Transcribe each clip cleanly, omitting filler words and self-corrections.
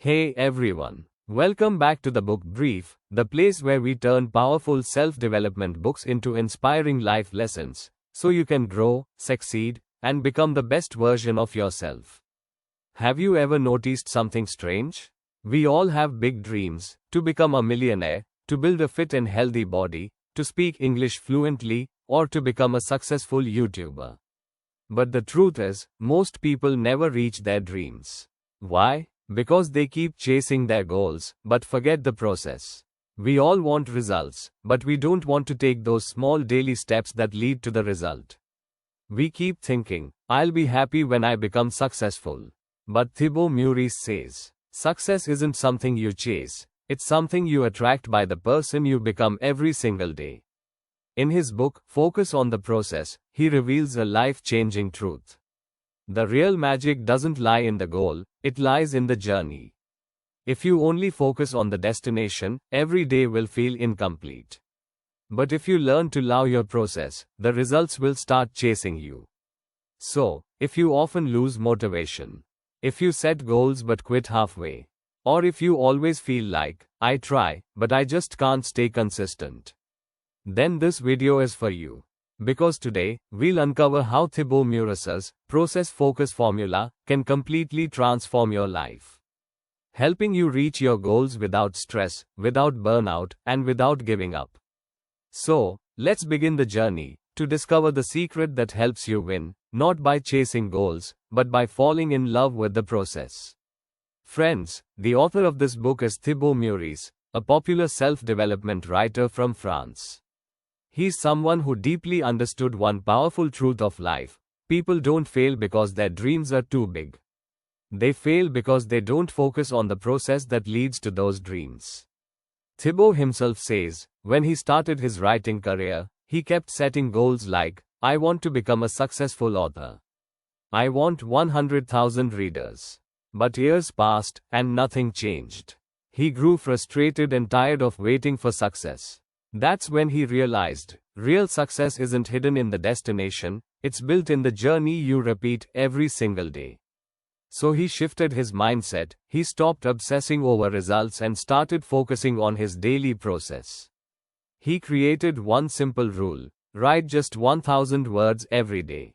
Hey everyone. Welcome back to the Book Brief, the place where we turn powerful self-development books into inspiring life lessons, so you can grow, succeed, and become the best version of yourself. Have you ever noticed something strange? We all have big dreams: to become a millionaire, to build a fit and healthy body, to speak English fluently, or to become a successful YouTuber. But the truth is, most people never reach their dreams. Why? Because they keep chasing their goals, but forget the process. We all want results, but we don't want to take those small daily steps that lead to the result. We keep thinking, I'll be happy when I become successful. But Thibaut Meurisse says, success isn't something you chase, it's something you attract by the person you become every single day. In his book, Focus on the Process, he reveals a life-changing truth. The real magic doesn't lie in the goal, it lies in the journey. If you only focus on the destination, every day will feel incomplete. But if you learn to love your process, the results will start chasing you. So, if you often lose motivation, if you set goals but quit halfway, or if you always feel like, I try, but I just can't stay consistent, then this video is for you. Because today, we'll uncover how Thibaut Meurisse's process focus formula can completely transform your life, helping you reach your goals without stress, without burnout, and without giving up. So, let's begin the journey to discover the secret that helps you win, not by chasing goals, but by falling in love with the process. Friends, the author of this book is Thibaut Meurisse, a popular self-development writer from France. He's someone who deeply understood one powerful truth of life: people don't fail because their dreams are too big. They fail because they don't focus on the process that leads to those dreams. Thibaut himself says, when he started his writing career, he kept setting goals like, I want to become a successful author. I want 100,000 readers. But years passed, and nothing changed. He grew frustrated and tired of waiting for success. That's when he realized, real success isn't hidden in the destination, it's built in the journey you repeat every single day. So he shifted his mindset, he stopped obsessing over results and started focusing on his daily process. He created one simple rule: write just 1,000 words every day.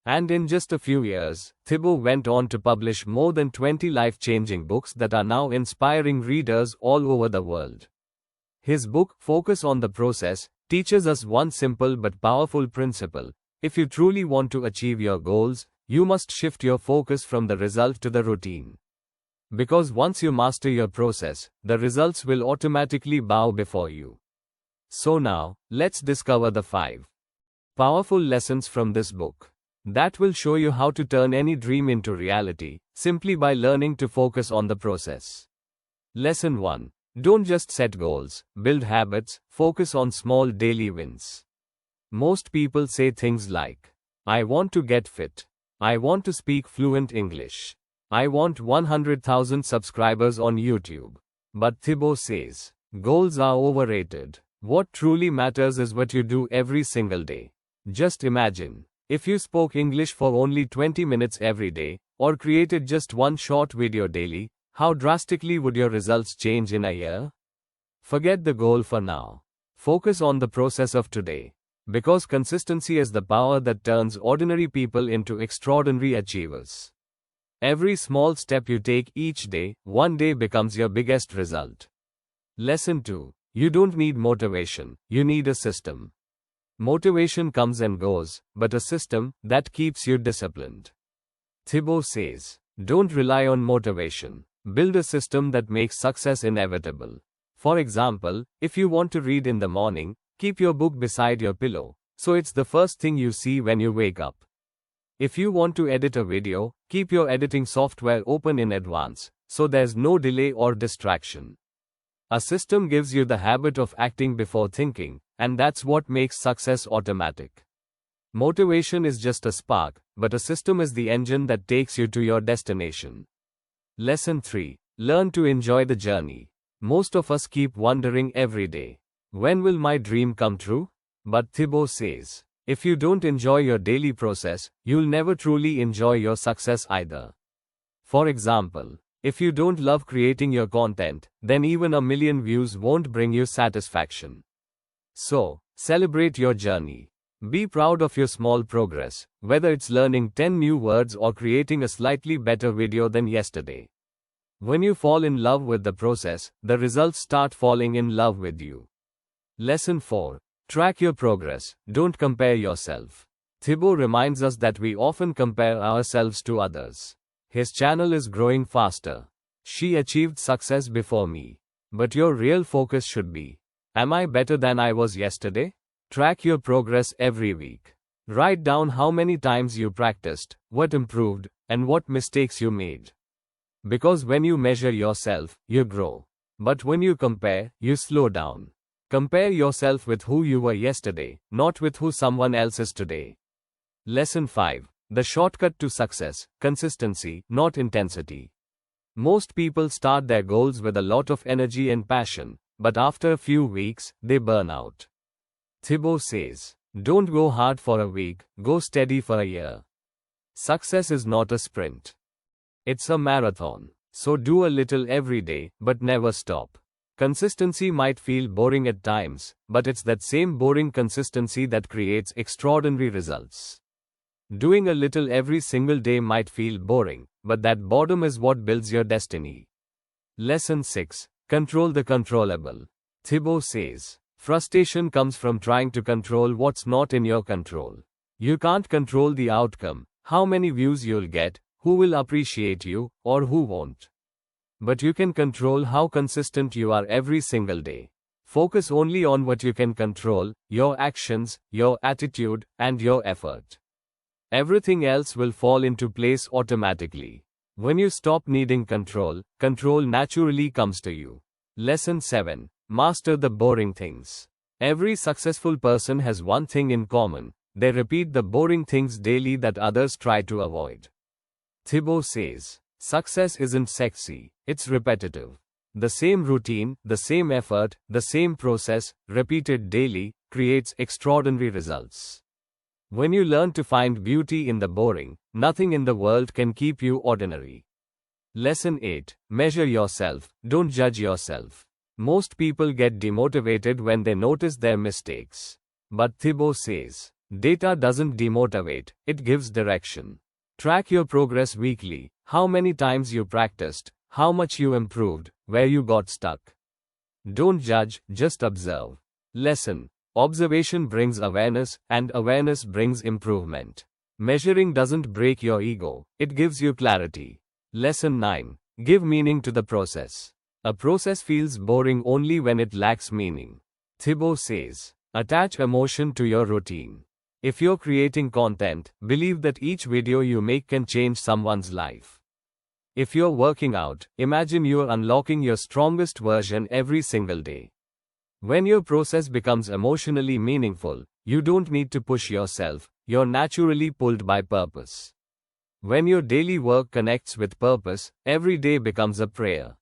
And in just a few years, Thibaut went on to publish more than 20 life-changing books that are now inspiring readers all over the world. His book, Focus on the Process, teaches us one simple but powerful principle: if you truly want to achieve your goals, you must shift your focus from the result to the routine. Because once you master your process, the results will automatically bow before you. So now, let's discover the 5 powerful lessons from this book that will show you how to turn any dream into reality, simply by learning to focus on the process. Lesson 1. Don't just set goals, build habits, focus on small daily wins. Most people say things like, I want to get fit. I want to speak fluent English. I want 100,000 subscribers on YouTube. But Thibaut says, goals are overrated. What truly matters is what you do every single day. Just imagine, if you spoke English for only 20 minutes every day, or created just one short video daily, how drastically would your results change in a year? Forget the goal for now. Focus on the process of today. Because consistency is the power that turns ordinary people into extraordinary achievers. Every small step you take each day, one day becomes your biggest result. Lesson 2. You don't need motivation, you need a system. Motivation comes and goes, but a system that keeps you disciplined. Thibaut says, don't rely on motivation. Build a system that makes success inevitable. For example, if you want to read in the morning, keep your book beside your pillow, so it's the first thing you see when you wake up. If you want to edit a video, keep your editing software open in advance, so there's no delay or distraction. A system gives you the habit of acting before thinking, and that's what makes success automatic. Motivation is just a spark, but a system is the engine that takes you to your destination. Lesson 3. Learn to enjoy the journey. Most of us keep wondering every day, when will my dream come true? But Thibaut says, if you don't enjoy your daily process, you'll never truly enjoy your success either. For example, If you don't love creating your content, then even a million views won't bring you satisfaction. So, celebrate your journey. Be proud of your small progress, whether it's learning 10 new words or creating a slightly better video than yesterday. When you fall in love with the process, the results start falling in love with you. Lesson 4. Track your progress, don't compare yourself. Thibaut reminds us that we often compare ourselves to others. His channel is growing faster. She achieved success before me. But your real focus should be, am I better than I was yesterday? Track your progress every week. Write down how many times you practiced, what improved, and what mistakes you made. Because when you measure yourself, you grow. But when you compare, you slow down. Compare yourself with who you were yesterday, not with who someone else is today. Lesson 5. The shortcut to success: consistency, not intensity. Most people start their goals with a lot of energy and passion, but after a few weeks, they burn out. Thibaut says, don't go hard for a week, go steady for a year. Success is not a sprint. It's a marathon. So do a little every day, but never stop. Consistency might feel boring at times, but it's that same boring consistency that creates extraordinary results. Doing a little every single day might feel boring, but that boredom is what builds your destiny. Lesson 6. Control the controllable. Thibaut says, frustration comes from trying to control what's not in your control. You can't control the outcome, how many views you'll get, who will appreciate you, or who won't. But you can control how consistent you are every single day. Focus only on what you can control: your actions, your attitude, and your effort. Everything else will fall into place automatically. When you stop needing control, control naturally comes to you. Lesson 7. Master the boring things. Every successful person has one thing in common: they repeat the boring things daily that others try to avoid. Thibaut says, success isn't sexy, it's repetitive. The same routine, the same effort, the same process, repeated daily, creates extraordinary results. When you learn to find beauty in the boring, nothing in the world can keep you ordinary. Lesson 8. Measure yourself, don't judge yourself. Most people get demotivated when they notice their mistakes. But Thibaut says, data doesn't demotivate, it gives direction. Track your progress weekly: how many times you practiced, how much you improved, where you got stuck. Don't judge, just observe. Lesson: observation brings awareness, and awareness brings improvement. Measuring doesn't break your ego, it gives you clarity. Lesson 9. Give meaning to the process. A process feels boring only when it lacks meaning. Thibaut says, attach emotion to your routine. If you're creating content, believe that each video you make can change someone's life. If you're working out, imagine you're unlocking your strongest version every single day. When your process becomes emotionally meaningful, you don't need to push yourself, you're naturally pulled by purpose. When your daily work connects with purpose, every day becomes a prayer.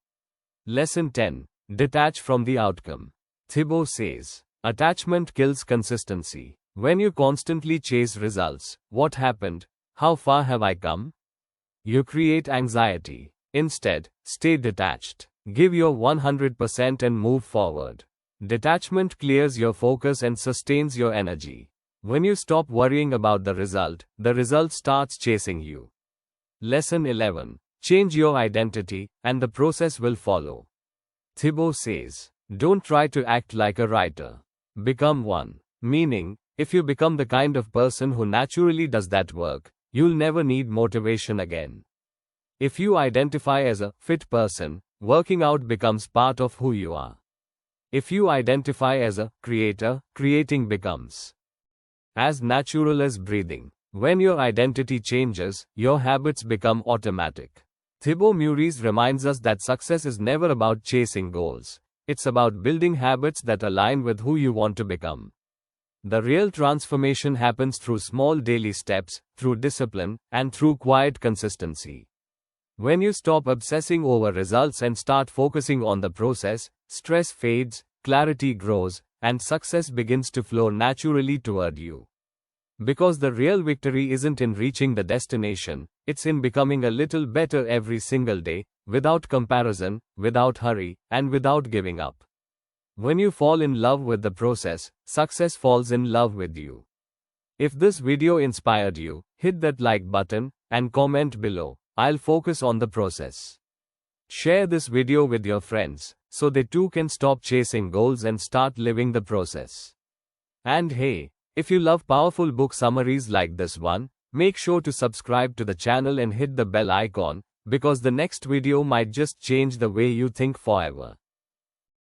Lesson 10. Detach from the outcome. Thibaut says, attachment kills consistency. When you constantly chase results, what happened? How far have I come? You create anxiety. Instead, stay detached. Give your 100% and move forward. Detachment clears your focus and sustains your energy. When you stop worrying about the result starts chasing you. Lesson 11. Change your identity, and the process will follow. Thibaut says, don't try to act like a writer. Become one. Meaning, if you become the kind of person who naturally does that work, you'll never need motivation again. If you identify as a fit person, working out becomes part of who you are. If you identify as a creator, creating becomes as natural as breathing. When your identity changes, your habits become automatic. Thibaut Meurisse reminds us that success is never about chasing goals. It's about building habits that align with who you want to become. The real transformation happens through small daily steps, through discipline, and through quiet consistency. When you stop obsessing over results and start focusing on the process, stress fades, clarity grows, and success begins to flow naturally toward you. Because the real victory isn't in reaching the destination, it's in becoming a little better every single day, without comparison, without hurry, and without giving up. When you fall in love with the process, success falls in love with you. If this video inspired you, hit that like button and comment below. I'll focus on the process. Share this video with your friends so they too can stop chasing goals and start living the process. And hey, if you love powerful book summaries like this one, make sure to subscribe to the channel and hit the bell icon, because the next video might just change the way you think forever.